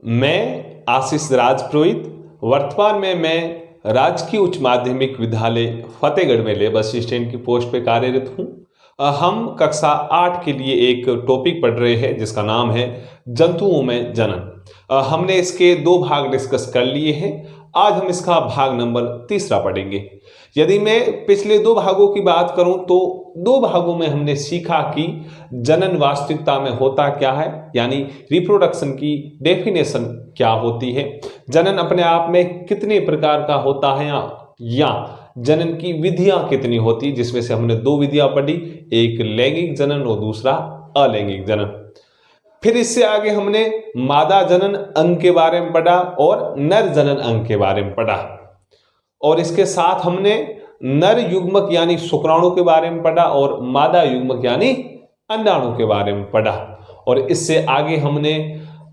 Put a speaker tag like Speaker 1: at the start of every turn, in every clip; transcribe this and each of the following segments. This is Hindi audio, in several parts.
Speaker 1: मैं आशीष राजपुरोहित, वर्तमान में मैं राजकीय उच्च माध्यमिक विद्यालय फतेहगढ़ में लेबर असिस्टेंट की पोस्ट पे कार्यरत हूँ। हम कक्षा 8 के लिए एक टॉपिक पढ़ रहे हैं जिसका नाम है जंतुओं में जनन। हमने इसके 2 भाग डिस्कस कर लिए हैं। आज हम इसका भाग नंबर 3 पढ़ेंगे। यदि मैं पिछले 2 भागों की बात करूं तो 2 भागों में हमने सीखा कि जनन वास्तविकता में होता क्या है, यानी रिप्रोडक्शन की डेफिनेशन क्या होती है, जनन अपने आप में कितने प्रकार का होता है या जनन की विधियां कितनी होती, जिसमें से हमने 2 विधियां पढ़ी, एक लैंगिक जनन और दूसरा अलैंगिक जनन। फिर इससे आगे हमने मादा जनन अंग के बारे में पढ़ा और नर जनन अंग के बारे में पढ़ा, और इसके साथ हमने नर युग्मक यानी शुक्राणु के बारे में पढ़ा और मादा युग्मक यानी अंडाणु के बारे में पढ़ा। और इससे आगे हमने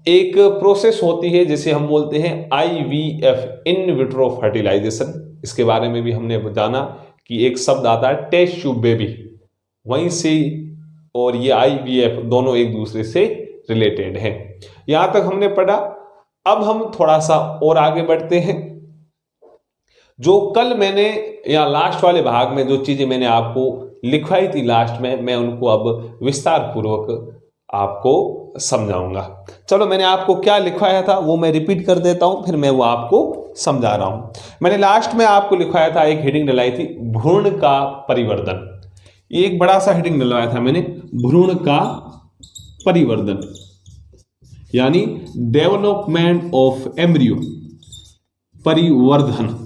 Speaker 1: एक प्रोसेस होती है जिसे हम बोलते हैं IVF, इन विट्रो फर्टिलाइजेशन, इसके बारे में भी हमने जाना कि एक शब्द आता है टेस्ट ट्यूब बेबी, वहीं से और ये IVF दोनों एक दूसरे से रिलेटेड हैं। यहां तक हमने पढ़ा। अब हम थोड़ा सा और आगे बढ़ते हैं। जो कल मैंने या लास्ट वाले भाग में जो चीजें मैंने आपको लिखवाई थी लास्ट में, मैं उनको अब विस्तार पूर्वक आपको समझाऊंगा। चलो, मैंने आपको क्या लिखवाया था वो मैं रिपीट कर देता हूं, फिर मैं वो आपको समझा रहा हूं। मैंने लास्ट में आपको लिखवाया था, एक हेडिंग डलाई थी, भ्रूण का परिवर्तन। ये एक बड़ा सा हेडिंग डलवाया था मैंने, भ्रूण का परिवर्तन यानी डेवलपमेंट ऑफ एम्ब्रियो, परिवर्धन।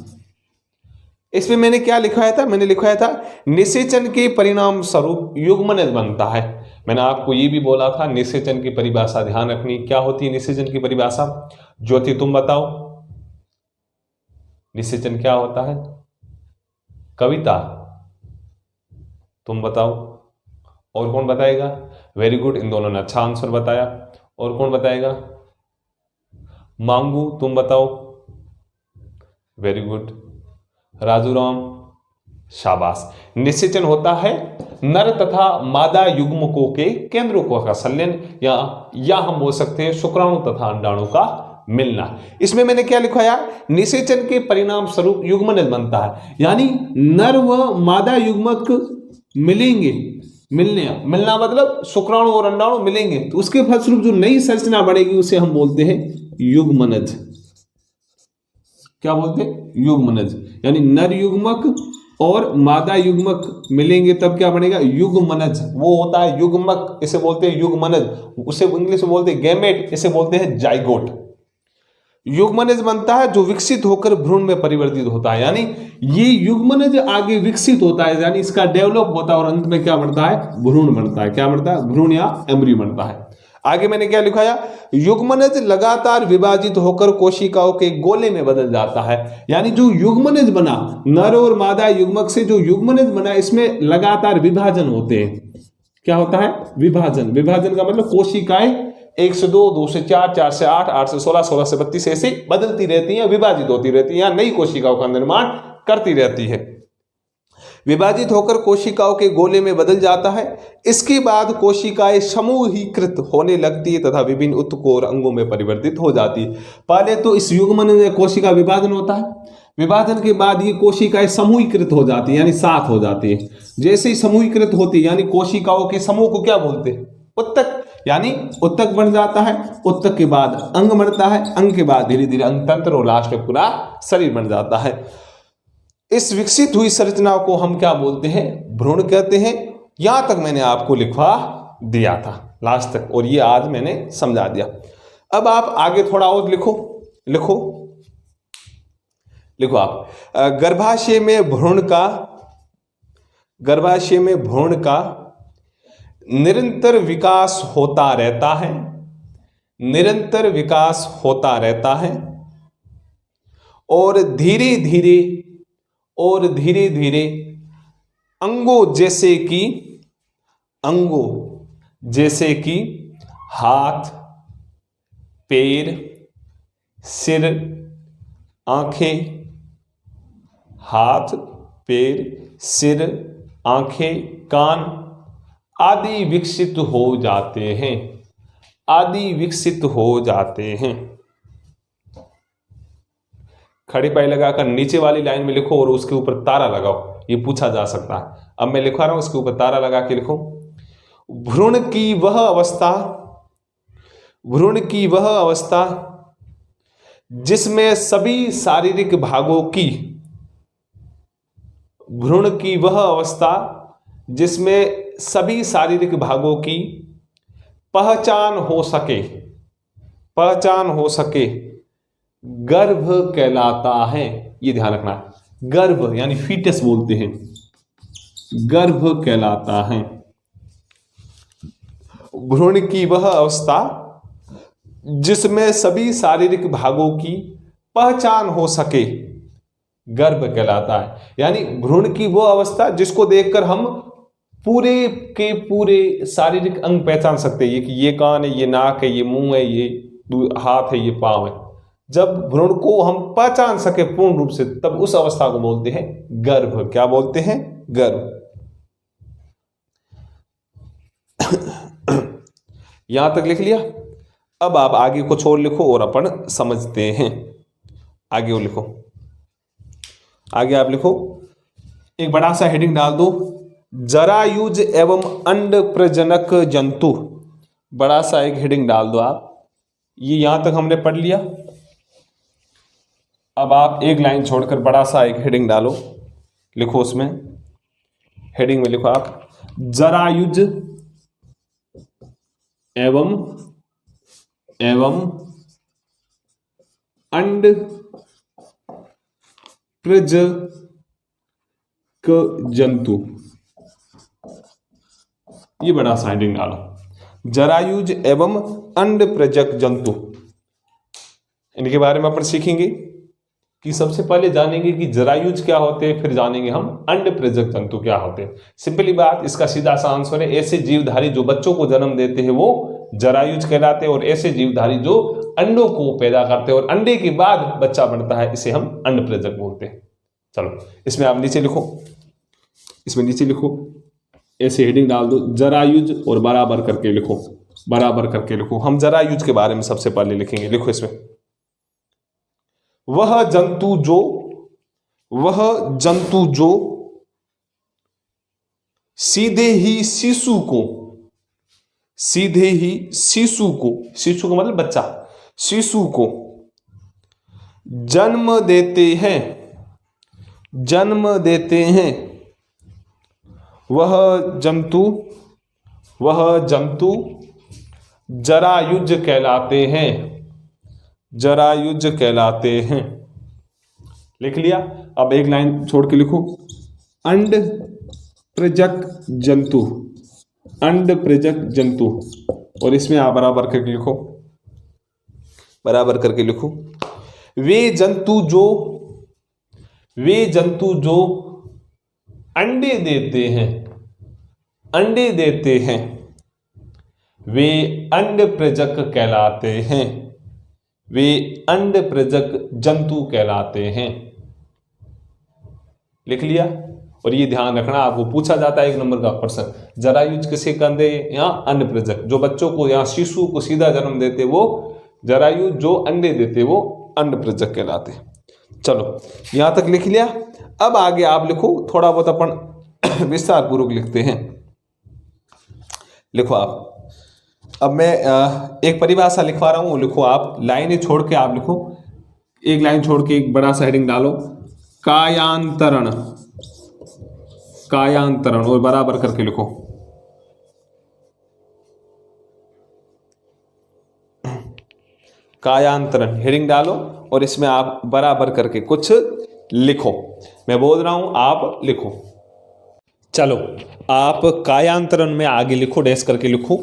Speaker 1: इसमें मैंने क्या लिखवाया था? मैंने लिखवाया था निषेचन के परिणाम स्वरूप युग्मनज बनता है। मैंने आपको ये भी बोला था निषेचन की परिभाषा ध्यान रखनी। क्या होती है निषेचन की परिभाषा? ज्योति तुम बताओ, निषेचन क्या होता है? कविता तुम बताओ, और कौन बताएगा? वेरी गुड, इन दोनों ने अच्छा आंसर बताया। और कौन बताएगा? मांगू तुम बताओ, वेरी गुड। राजू राम, शाबाश। निषेचन होता है नर तथा मादा युग्मकों के केंद्रों का संलयन या हम बोल सकते हैं शुक्राणु तथा अंडाणु का मिलना। इसमें मैंने क्या लिखवाया? निषेचन के परिणाम स्वरूप युग्मनज बनता है, यानी नर व मादा युग्मक मिलेंगे। मिलना मतलब शुक्राणु और अंडाणु मिलेंगे, तो उसके फलस्वरूप जो नई संरचना बढ़ेगी उसे हम बोलते हैं युग्मनज। क्या बोलते हैं? युग्मनज। यानी नर युग्मक और मादा युग्मक मिलेंगे तब क्या बनेगा? युग्मनज। वो होता है युग्मक, इसे बोलते हैं युग्मनज। उसे इंग्लिश में बोलते हैं गैमेट, इसे बोलते हैं जाइगोट। युग्मनज बनता है जो विकसित होकर भ्रूण में परिवर्तित होता है, यानी ये युग्मनज आगे विकसित होता है, यानी इसका डेवलप होता है और अंत में क्या बनता है? भ्रूण बनता है। क्या बनता है? भ्रूण या एम्ब्रियो बनता है। आगे मैंने क्या लिखाया? युग्मनज लगातार विभाजित होकर कोशिकाओं के गोले में बदल जाता है, यानी जो युग्मनज बना, नर और मादा युग्मक से जो युग्मनज बना, इसमें लगातार विभाजन होते हैं। क्या होता है? विभाजन। विभाजन का मतलब कोशिकाएं 1 से 2, 2 से 4, 4 से 8, 8 से 16, 16 से 32 ऐसे बदलती रहती हैं, विभाजित होती रहती हैं, या नई कोशिकाओं का निर्माण करती रहती है। विभाजित होकर कोशिकाओं के गोले में बदल जाता है। इसके बाद कोशिकाएं समूहीकृत होने लगती है तथा विभिन्न उत्तकों और अंगों में परिवर्तित हो जाती है। पहले तो इस युग्मन में कोशिका विभाजन होता है, विभाजन के बाद ये कोशिकाएं समूहीकृत हो जाती है, यानी साथ हो जाती है। जैसे ही समूहीकृत होती है, यानी कोशिकाओं के समूह को क्या बोलते हैं? उत्तक, यानी उत्तक बन जाता है। उत्तक के बाद अंग बनता है, अंग के बाद धीरे धीरे अंगतंत्र और लास्ट में पूरा शरीर बन जाता है। इस विकसित हुई संरचना को हम क्या बोलते हैं? भ्रूण कहते हैं। यहां तक मैंने आपको लिखवा दिया था लास्ट तक, और ये आज मैंने समझा दिया। अब आप आगे थोड़ा और लिखो आप। गर्भाशय में भ्रूण का निरंतर विकास होता रहता है और धीरे धीरे अंगों जैसे कि हाथ, पैर, सिर, आंखें, कान आदि विकसित हो जाते हैं। खड़ी पाई लगाकर नीचे वाली लाइन में लिखो और उसके ऊपर तारा लगाओ, ये पूछा जा सकता है। अब मैं लिखवा रहा हूं, उसके ऊपर तारा लगा के लिखो। भ्रूण की वह अवस्था, भ्रूण की वह अवस्था जिसमें सभी शारीरिक भागों की, भ्रूण की वह अवस्था जिसमें सभी शारीरिक भागों की पहचान हो सके, पहचान हो सके, गर्भ कहलाता है। ये ध्यान रखना, गर्भ यानी फीटस बोलते हैं, गर्भ कहलाता है। भ्रूण की वह अवस्था जिसमें सभी शारीरिक भागों की पहचान हो सके, गर्भ कहलाता है। यानी भ्रूण की वो अवस्था जिसको देखकर हम पूरे के पूरे शारीरिक अंग पहचान सकते हैं कि ये कान है, ये नाक है, ये मुंह है, ये हाथ है, ये पांव है। जब भ्रूण को हम पहचान सके पूर्ण रूप से, तब उस अवस्था को बोलते हैं गर्भ। क्या बोलते हैं? गर्भ। यहां तक लिख लिया। अब आप आगे कुछ और लिखो और अपन समझते हैं। आगे और लिखो, आगे आप लिखो, एक बड़ा सा हेडिंग डाल दो, जरायुज एवं अंड प्रजनक जंतु। बड़ा सा एक हेडिंग डाल दो आप। ये यहां तक हमने पढ़ लिया। अब आप एक लाइन छोड़कर बड़ा सा एक हेडिंग डालो, लिखो उसमें, हेडिंग में लिखो आप, जरायुज एवं अंड प्रजनक जंतु। ये बड़ा सा हेडिंग डालो, जरायुज एवं अंड प्रजनक जंतु। इनके बारे में अपन सीखेंगे कि सबसे पहले जानेंगे कि जरायुज क्या होते हैं, फिर जानेंगे हम अंड प्रजनक जंतु क्या होते हैं। सिंपली बात, इसका सीधा सा आंसर है, ऐसे जीवधारी जो बच्चों को जन्म देते हैं वो जरायुज कहलाते हैं, और ऐसे जीवधारी जो अंडों को पैदा करते हैं और अंडे के बाद बच्चा बनता है, इसे हम अंड प्रजनक बोलते हैं। चलो, इसमें आप नीचे लिखो, इसमें नीचे लिखो, ऐसे हेडिंग डाल दो, जरायुज, और बराबर करके लिखो, बराबर करके लिखो। हम जरायुज के बारे में सबसे पहले लिखेंगे। लिखो इसमें, वह जंतु जो सीधे ही शिशु को, शिशु को मतलब बच्चा, शिशु को जन्म देते हैं, वह जंतु जरायुज कहलाते हैं, जरायुज कहलाते हैं। लिख लिया। अब एक लाइन छोड़ के लिखो, अंड प्रजनक जंतु, अंड प्रजनक जंतु, और इसमें आप बराबर करके लिखो, बराबर करके लिखो, वे जंतु जो अंडे देते हैं, वे अंड प्रजनक कहलाते हैं, वे अंड प्रजनक जंतु कहलाते हैं। लिख लिया। और ये ध्यान रखना, आपको पूछा जाता है 1 नंबर का प्रश्न, जरायुज किसे कहते हैं? यहाँ अंड प्रजनक, जो बच्चों को, यहाँ शिशु को सीधा जन्म देते वो जरायुज, जो अंडे देते वो अंड प्रजनक कहलाते हैं। चलो, यहां तक लिख लिया। अब आगे आप लिखो, थोड़ा बहुत अपन विस्तार पूर्वक लिखते हैं। लिखो आप। अब मैं एक परिभाषा लिखवा रहा हूं, लिखो आप, लाइनें छोड़ के आप लिखो, एक लाइन छोड़ के एक बड़ा सा हेडिंग डालो, कायांतरण, कायांतरण, और बराबर करके लिखो। कायांतरण हेडिंग डालो और इसमें आप बराबर करके कुछ लिखो। मैं बोल रहा हूं, आप लिखो। चलो, आप कायांतरण में आगे लिखो, डैश करके लिखो,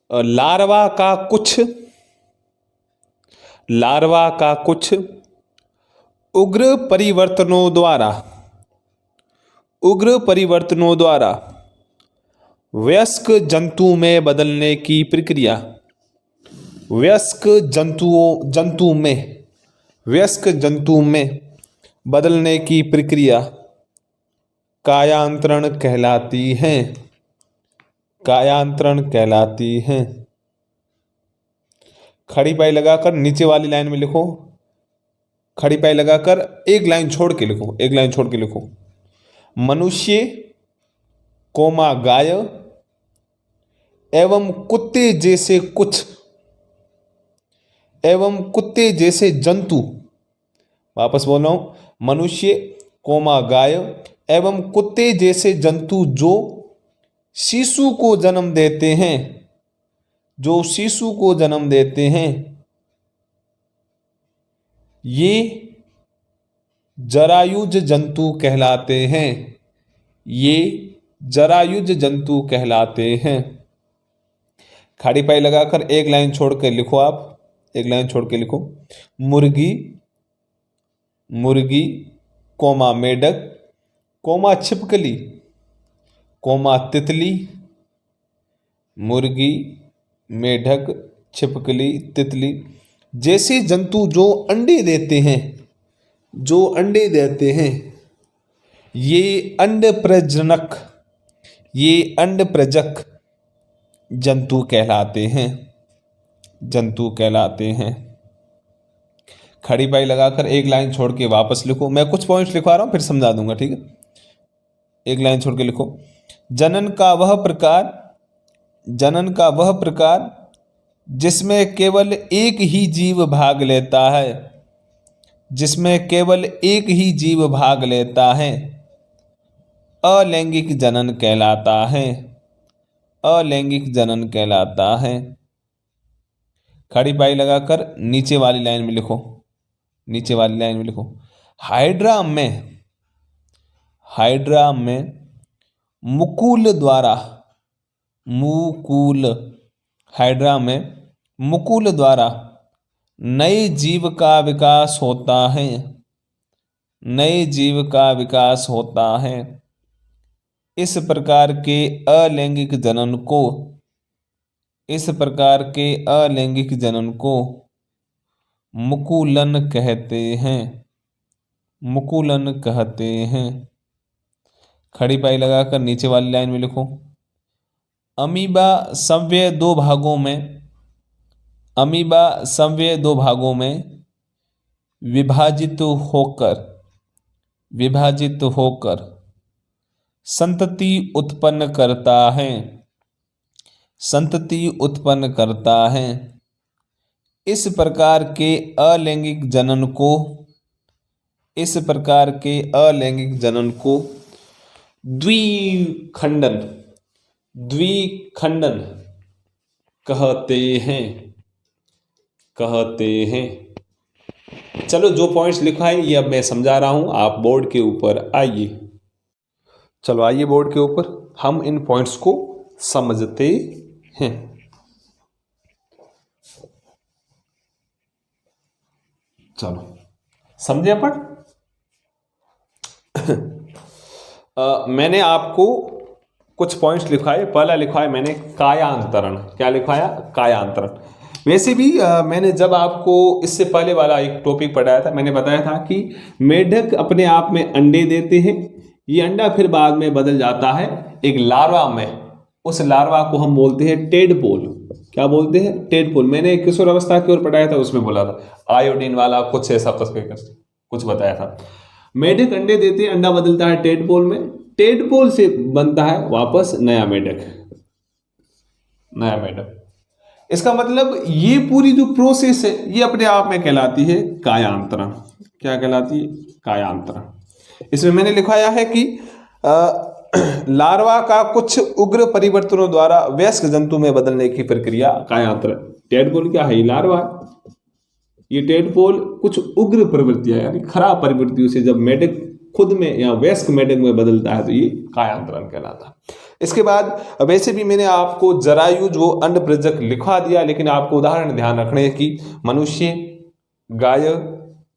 Speaker 1: लार्वा का कुछ उग्र परिवर्तनों द्वारा वयस्क जंतु में बदलने की प्रक्रिया, वयस्क जंतु में बदलने की प्रक्रिया कायांतरण कहलाती है, कायांतरण कहलाती है। खड़ी पाई लगाकर नीचे वाली लाइन में लिखो, खड़ी पाई लगाकर एक लाइन छोड़ के लिखो, एक लाइन छोड़ के लिखो। मनुष्य कोमा गाय एवं कुत्ते जैसे कुछ एवं कुत्ते जैसे जंतु, वापस बोल रहा हूं, मनुष्य कोमा गाय एवं कुत्ते जैसे जंतु जो शिशु को जन्म देते हैं, जो शिशु को जन्म देते हैं, ये जरायुज जंतु कहलाते हैं, ये जरायुज जंतु कहलाते हैं। खाड़ी पाई लगाकर एक लाइन छोड़ के लिखो, आप एक लाइन छोड़ के लिखो। मुर्गी, मुर्गी कोमा मेढक कोमा छिपकली कोमा तितली, मुर्गी मेढक छिपकली तितली जैसे जंतु जो अंडे देते हैं, जो अंडे देते हैं, ये अंड प्रजनक, ये अंड प्रजक जंतु कहलाते हैं, जंतु कहलाते हैं। खड़ी पाई लगाकर एक लाइन छोड़ के वापस लिखो। मैं कुछ पॉइंट्स लिखवा रहा हूं, फिर समझा दूंगा, ठीक है। एक लाइन छोड़ के लिखो। जनन का वह प्रकार, जनन का वह प्रकार जिसमें केवल एक ही जीव भाग लेता है, जिसमें केवल एक ही जीव भाग लेता है, अलैंगिक जनन कहलाता है, अलैंगिक जनन कहलाता है। खड़ी पाई लगाकर नीचे वाली लाइन में लिखो, नीचे वाली लाइन में लिखो। हाइड्रा में, हाइड्रा में मुकुल द्वारा, मुकुल, हाइड्रा में मुकुल द्वारा नए जीव का विकास होता है, नए जीव का विकास होता है। इस प्रकार के अलैंगिक जनन को, इस प्रकार के अलैंगिक जनन को मुकुलन कहते हैं, मुकुलन कहते हैं। खड़ी पाई लगाकर नीचे वाली लाइन में लिखो। अमीबा संवयव दो भागों में, अमीबा संवयव दो भागों में विभाजित होकर, विभाजित होकर संतति उत्पन्न करता है, संतति उत्पन्न करता है। इस प्रकार के अलैंगिक जनन को, इस प्रकार के अलैंगिक जनन को द्विखंडन, द्विखंडन कहते हैं, कहते हैं। चलो, जो पॉइंट्स लिखा है ये अब मैं समझा रहा हूं, आप बोर्ड के ऊपर आइए। चलो आइए बोर्ड के ऊपर, हम इन पॉइंट्स को समझते हैं। चलो समझे अपन। मैंने आपको कुछ पॉइंट्स लिखवाए। पहला लिखवाया मैंने कायांतरण। क्या लिखवाया? कायांतरण। वैसे भी मैंने जब आपको इससे पहले वाला एक टॉपिक पढ़ाया था, मैंने बताया था कि मेढक अपने आप में अंडे देते हैं, ये अंडा फिर बाद में बदल जाता है एक लार्वा में। उस लार्वा को हम बोलते हैं टेडपोल। क्या बोलते हैं? टेडपोल। मैंने किशोर अवस्था की ओर पढ़ाया था, उसमें बोला था आयोडीन वाला कुछ ऐसा कुछ बताया था। मेढक अंडे देते हैं, अंडा बदलता है टेडपोल में, टेडपोल से बनता है वापस नया मेढक, नया मेढक। इसका मतलब ये पूरी जो प्रोसेस है ये अपने आप में कहलाती है कायांतरण। क्या कहलाती है? कायांतरण। इसमें मैंने लिखवाया है कि लार्वा का कुछ उग्र परिवर्तनों द्वारा वयस्क जंतु में बदलने की प्रक्रिया कायांतरण। टेडपोल क्या है? लार्वा। ये टेडपोल कुछ उग्र प्रवृत्तियां यानी खराब प्रवृत्तियों से जब मेढक खुद में या वयस्क मेढक में बदलता है तो ये कायांतरण कहलाता है। इसके बाद वैसे भी मैंने आपको जरायुज वो अंड प्रजक लिखवा दिया, लेकिन आपको उदाहरण ध्यान रखने हैं कि मनुष्य, गाय,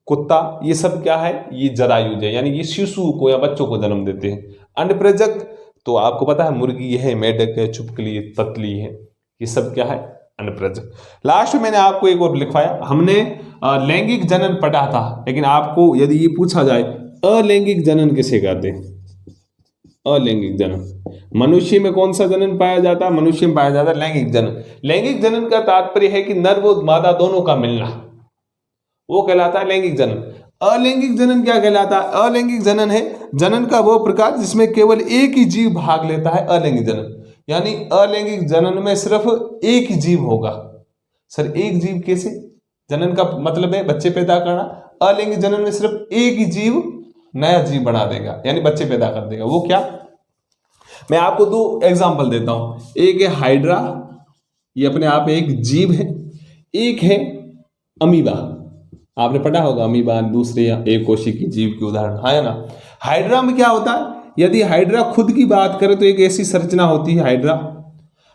Speaker 1: कुत्ता, ये सब क्या है? ये जरायुज है, यानी ये शिशु को या बच्चों को जन्म देते हैं। अंड प्रजक तो आपको पता है मुर्गी है, मेढक है, छिपकली है, तितली है, ये सब क्या है? अंड प्रजक। लास्ट में मैंने आपको एक और लिखवाया, हमने लैंगिक जनन पढ़ा था, लेकिन आपको यदि ये पूछा जाए अलैंगिक जनन किसे कहते हैं? अलैंगिक जनन। मनुष्य में कौन सा जनन पाया जाता है? मनुष्य में पाया जाता है लैंगिक जनन। लैंगिक जनन का तात्पर्य है कि नर व मादा दोनों का मिलना, वो कहलाता है लैंगिक जनन। अलैंगिक जनन क्या कहलाता है? अलैंगिक जनन है जनन का वो प्रकार जिसमें केवल एक ही जीव भाग लेता है, अलैंगिक जनन। यानी अलैंगिक जनन में सिर्फ एक ही जीव होगा। सर एक जीव कैसे? जनन का मतलब है बच्चे पैदा करना, अलैंगिक जनन में सिर्फ एक ही जीव नया जीव बना देगा, यानी बच्चे पैदा कर देगा। वो क्या? मैं आपको दो एग्जांपल देता हूं। एक है हाइड्रा, ये अपने आप में एक जीव है। एक है अमीबा, आपने पढ़ा होगा अमीबा दूसरे या एक कोशिकीय जीव के उदाहरण, है ना। हाइड्रा में क्या होता है? यदि हाइड्रा खुद की बात करें तो एक ऐसी संरचना होती है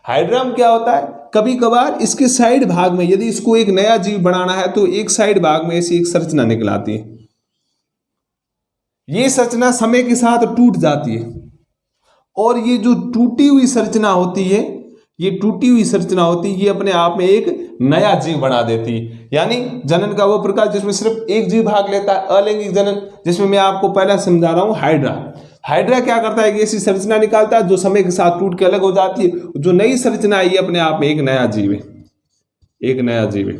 Speaker 1: हाइड्रा में क्या होता है, कभी कभार इसके साइड भाग में यदि इसको एक नया जीव बनाना है तो एक साइड भाग में ऐसी एक संरचना निकल आती है। ये संरचना समय के साथ टूट जाती है और ये जो टूटी हुई संरचना होती है, ये अपने आप में एक नया जीव बना देती है। यानी जनन का वो प्रकार जिसमें सिर्फ एक जीव भाग लेता है, अलैंगिक जनन, जिसमें मैं आपको पहले समझा रहा हूं। हाइड्रा क्या करता है कि ऐसी संरचना निकालता है जो समय के साथ टूट के अलग हो जाती है। जो नई संरचना है ये अपने आप में एक नया जीव है,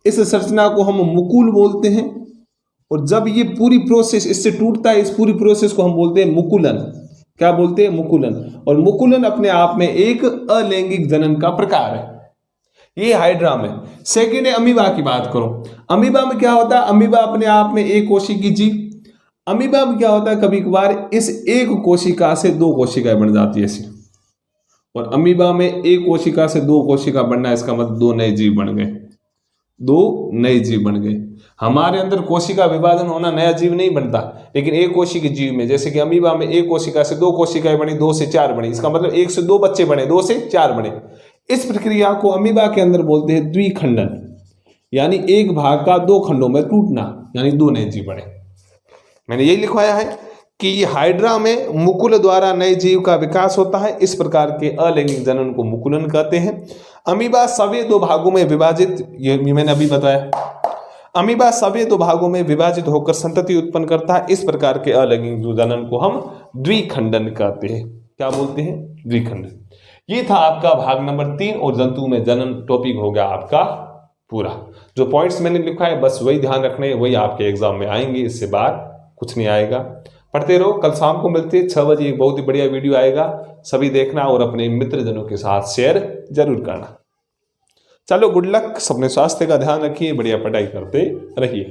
Speaker 1: इस संरचना को हम मुकुल बोलते हैं। और जब ये पूरी प्रोसेस इससे टूटता है, इस पूरी प्रोसेस को हम बोलते हैं मुकुलन। क्या बोलते हैं? मुकुलन। और मुकुलन अपने आप में एक अलैंगिक जनन का प्रकार है। ये हाइड्रा में। सेकेंड है अमीबा की बात करो। अमीबा में क्या होता है? अमीबा अपने आप में एक कोशिकीय जीव। अमीबा में क्या होता है, कभी कभार इस एक कोशिका से दो कोशिकाएं बन जाती है ऐसी। और अमीबा में एक कोशिका से दो कोशिका बनना, इसका मतलब दो नए जीव बन गए। हमारे अंदर कोशिका विभाजन होना नया जीव नहीं बनता, लेकिन एक कोशिकीय जीव में, जैसे कि अमीबा में एक कोशिका से दो कोशिकाएं बनी, 2 से 4 बनी, इसका मतलब 1 से 2 बच्चे बने, 2 से 4 बने। इस प्रक्रिया को अमीबा के अंदर बोलते हैं द्विखंडन, यानी एक भाग का 2 खंडों में टूटना, यानी 2 नए जीव बने। मैंने यही लिखवाया है कि हाइड्रा में मुकुल द्वारा नए जीव का विकास होता है। इस प्रकार के अलैंगिक जनन को मुकुलन कहते हैं। अमीबा सभी 2 भागों में विभाजित, ये मैंने अभी बताया, अमीबा सभी 2 भागों में विभाजित होकर संतति उत्पन्न करता है। इस प्रकार के अलैंगिक जनन को हम द्विखंडन कहते हैं। क्या बोलते हैं? द्विखंडन। ये था आपका भाग नंबर 3 और जंतु में जनन टॉपिक हो गया आपका पूरा। जो पॉइंट्स मैंने लिखा है बस वही ध्यान रखने, वही आपके एग्जाम में आएंगे, इससे बाहर कुछ नहीं आएगा। पढ़ते रहो। कल शाम को मिलते हैं 6 बजे, एक बहुत ही बढ़िया वीडियो आएगा, सभी देखना और अपने मित्रजनों के साथ शेयर जरूर करना। चलो गुड लक, अपने स्वास्थ्य का ध्यान रखिए, बढ़िया पढ़ाई करते रहिए।